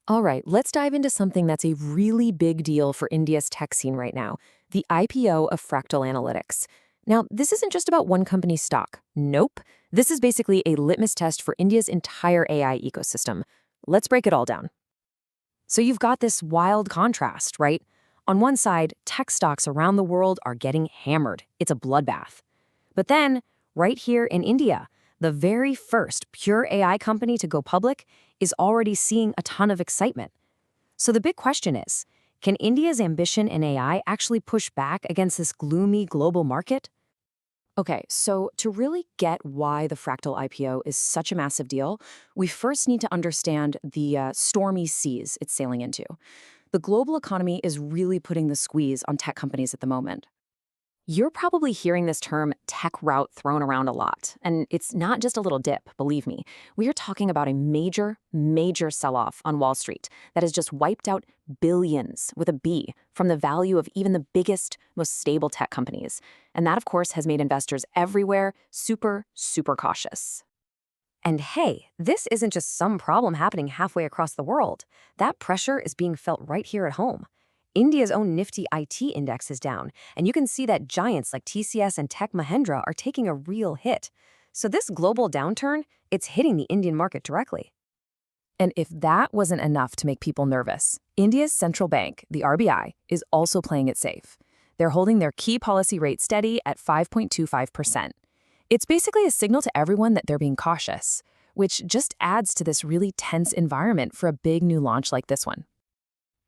All right, let's dive into something that's a really big deal for India's tech scene right now, the IPO of Fractal Analytics. Now, this isn't just about one company's stock. Nope. This is basically a litmus test for India's entire AI ecosystem. Let's break it all down. So you've got this wild contrast, right? On one side, tech stocks around the world are getting hammered. It's a bloodbath. But then, right here in India, the very first pure AI company to go public is already seeing a ton of excitement. So the big question is, can India's ambition in AI actually push back against this gloomy global market? Okay, so to really get why the Fractal IPO is such a massive deal, we first need to understand the stormy seas it's sailing into. The global economy is really putting the squeeze on tech companies at the moment. You're probably hearing this term tech rout thrown around a lot, and it's not just a little dip, believe me. We are talking about a major sell-off on Wall Street that has just wiped out billions with a B from the value of even the biggest, most stable tech companies. And that, of course, has made investors everywhere super cautious. And hey, this isn't just some problem happening halfway across the world. That pressure is being felt right here at home. India's own Nifty IT index is down, and you can see that giants like TCS and Tech Mahindra are taking a real hit. So this global downturn, it's hitting the Indian market directly. And if that wasn't enough to make people nervous, India's central bank, the RBI, is also playing it safe. They're holding their key policy rate steady at 5.25%. It's basically a signal to everyone that they're being cautious, which just adds to this really tense environment for a big new launch like this one.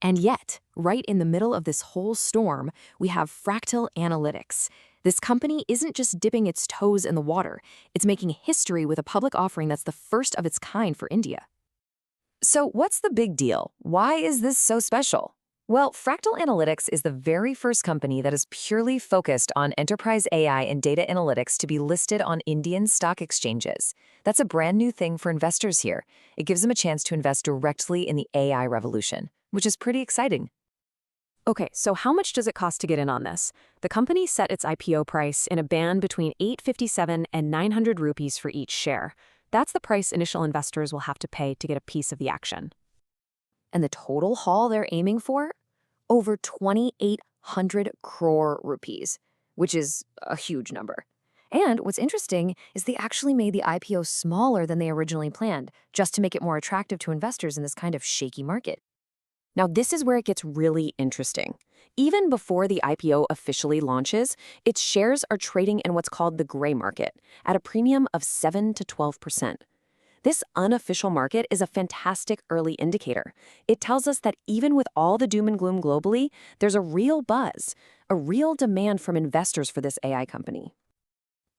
And yet, right in the middle of this whole storm, we have Fractal Analytics. This company isn't just dipping its toes in the water, it's making history with a public offering that's the first of its kind for India. So what's the big deal? Why is this so special? Well, Fractal Analytics is the very first company that is purely focused on enterprise AI and data analytics to be listed on Indian stock exchanges. That's a brand new thing for investors here. It gives them a chance to invest directly in the AI revolution, which is pretty exciting. Okay, so how much does it cost to get in on this? The company set its IPO price in a band between 857 and 900 rupees for each share. That's the price initial investors will have to pay to get a piece of the action. And the total haul they're aiming for? Over 2,800 crore rupees, which is a huge number. And what's interesting is they actually made the IPO smaller than they originally planned, just to make it more attractive to investors in this kind of shaky market. Now, this is where it gets really interesting. Even before the IPO officially launches, its shares are trading in what's called the gray market, at a premium of 7 to 12%. This unofficial market is a fantastic early indicator. It tells us that even with all the doom and gloom globally, there's a real buzz, a real demand from investors for this AI company.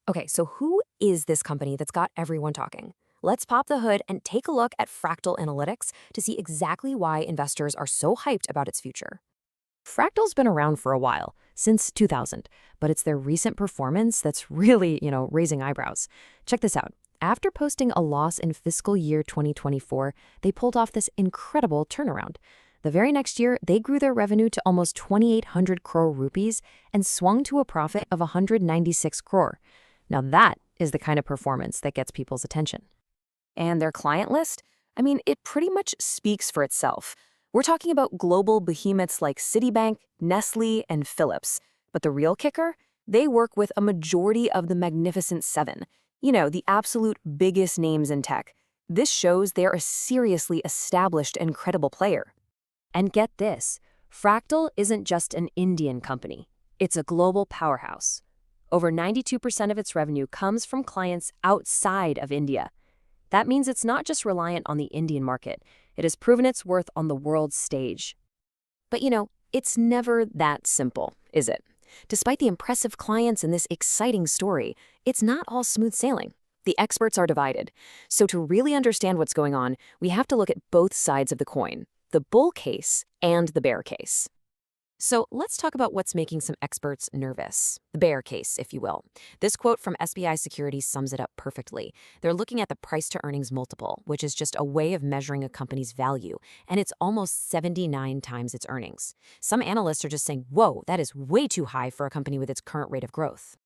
Okay, so who is this company that's got everyone talking? Let's pop the hood and take a look at Fractal Analytics to see exactly why investors are so hyped about its future. Fractal's been around for a while, since 2000, but it's their recent performance that's really, raising eyebrows. Check this out. After posting a loss in fiscal year 2024, they pulled off this incredible turnaround. The very next year, they grew their revenue to almost 2,800 crore rupees and swung to a profit of 196 crore. Now that is the kind of performance that gets people's attention. And their client list? I mean, it pretty much speaks for itself. We're talking about global behemoths like Citibank, Nestle, and Philips. But the real kicker? They work with a majority of the Magnificent Seven. The absolute biggest names in tech. This shows they're a seriously established and credible player. And get this, Fractal isn't just an Indian company. It's a global powerhouse. Over 92% of its revenue comes from clients outside of India. That means it's not just reliant on the Indian market. It has proven its worth on the world stage. But it's never that simple, is it? Despite the impressive clients in this exciting story, it's not all smooth sailing. The experts are divided. So to really understand what's going on, we have to look at both sides of the coin, the bull case and the bear case. So let's talk about what's making some experts nervous, the bear case, if you will. This quote from SBI Securities sums it up perfectly. They're looking at the price-to-earnings multiple, which is just a way of measuring a company's value, and it's almost 79 times its earnings. Some analysts are just saying, whoa, that is way too high for a company with its current rate of growth.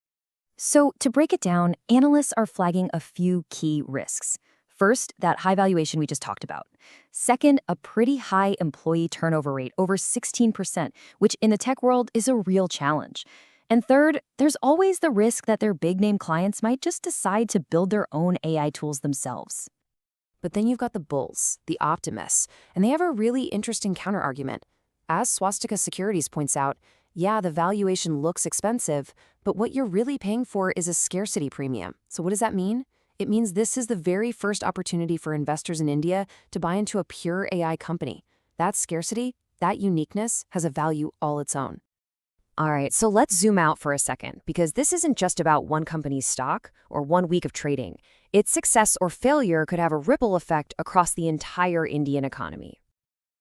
So to break it down, analysts are flagging a few key risks. First, that high valuation we just talked about. Second, a pretty high employee turnover rate, over 16%, which in the tech world is a real challenge. And third, there's always the risk that their big-name clients might just decide to build their own AI tools themselves. But then you've got the bulls, the optimists, and they have a really interesting counterargument. As Swastika Securities points out, yeah, the valuation looks expensive, but what you're really paying for is a scarcity premium. So what does that mean? It means this is the very first opportunity for investors in India to buy into a pure AI company. That scarcity, that uniqueness, has a value all its own. All right, so let's zoom out for a second, because this isn't just about one company's stock or 1 week of trading. Its success or failure could have a ripple effect across the entire Indian economy.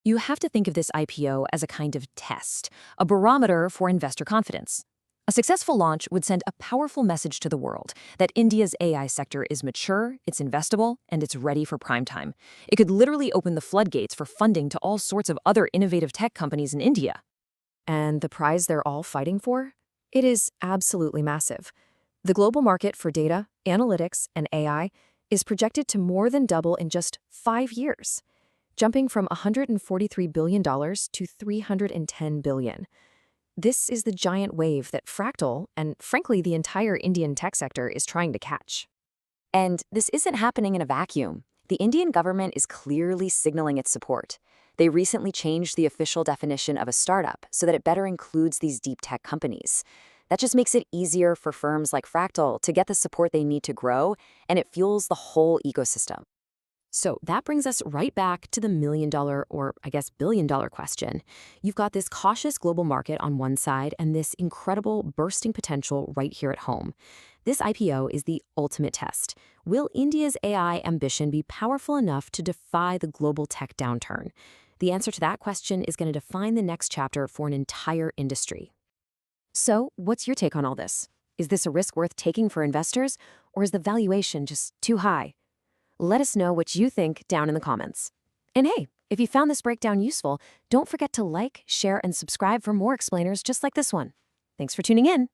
You have to think of this IPO as a kind of test, a barometer for investor confidence. A successful launch would send a powerful message to the world that India's AI sector is mature, it's investable, and it's ready for prime time. It could literally open the floodgates for funding to all sorts of other innovative tech companies in India. And the prize they're all fighting for? It is absolutely massive. The global market for data, analytics, and AI is projected to more than double in just 5 years, jumping from $143 billion to $310 billion. This is the giant wave that Fractal, and frankly the entire Indian tech sector, is trying to catch. And this isn't happening in a vacuum. The Indian government is clearly signaling its support. They recently changed the official definition of a startup so that it better includes these deep tech companies. That just makes it easier for firms like Fractal to get the support they need to grow, and it fuels the whole ecosystem. So that brings us right back to the million-dollar, or I guess billion-dollar question. You've got this cautious global market on one side and this incredible bursting potential right here at home. This IPO is the ultimate test. Will India's AI ambition be powerful enough to defy the global tech downturn? The answer to that question is going to define the next chapter for an entire industry. So, what's your take on all this? Is this a risk worth taking for investors, or is the valuation just too high? Let us know what you think down in the comments. And hey, if you found this breakdown useful, don't forget to like, share, and subscribe for more explainers just like this one. Thanks for tuning in.